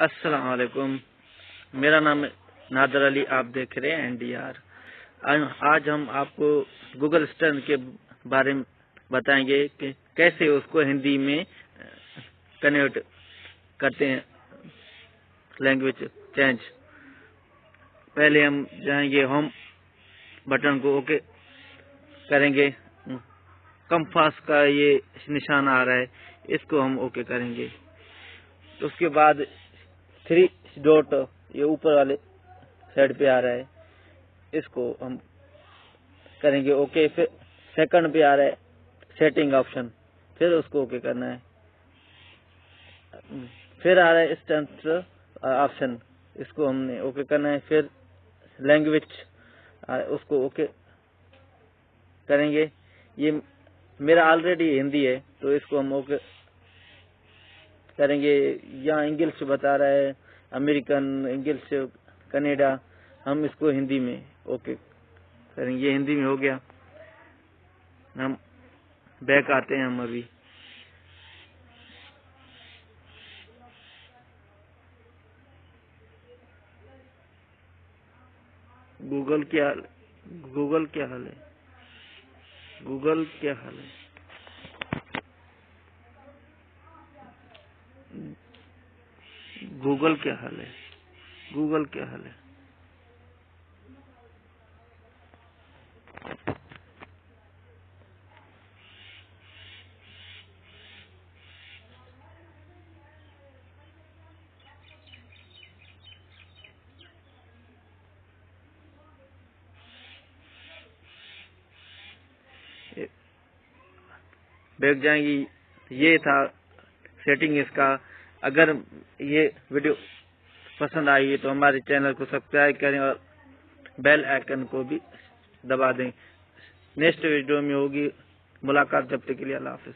अस्सलाम वालेकुम। मेरा नाम नादर अली, आप देख रहे हैं NDR। आज हम आपको गूगल असिस्टेंट के बारे में बताएंगे कि कैसे उसको हिंदी में कन्वर्ट करते हैं, लैंग्वेज चेंज। पहले हम जाएंगे होम बटन को ओके करेंगे। कंपास का ये निशान आ रहा है, इसको हम ओके करेंगे। तो उसके बाद 3 डॉट ये ऊपर वाले साइड पे आ रहा है, इसको हम करेंगे ओके। फिर सेकंड पे आ रहा है सेटिंग ऑप्शन, फिर उसको ओके करना है। फिर आ रहा है इंस्टेंट ऑप्शन, इसको हमने ओके करना है। फिर लैंग्वेज उसको ओके करेंगे। ये मेरा ऑलरेडी हिंदी है, तो इसको हम ओके करेंगे। यहाँ इंग्लिश बता रहा है, अमेरिकन, इंग्लिश, कनाडा, हम इसको हिंदी में ओके करेंगे। ये हिंदी में हो गया। हम बैक आते हैं हम अभी। गूगल क्या हाल है? गूगल क्या हाल है? गूगल क्या हाल है? गूगल क्या हाल है? गूगल क्या हाल है? बैक जाएंगी। ये था सेटिंग इसका। अगर ये वीडियो पसंद आई तो हमारे चैनल को सब्सक्राइब करें और बेल आइकन को भी दबा दें। नेक्स्ट वीडियो में होगी मुलाकात, जब तक के लिए अल्लाह हाफिज।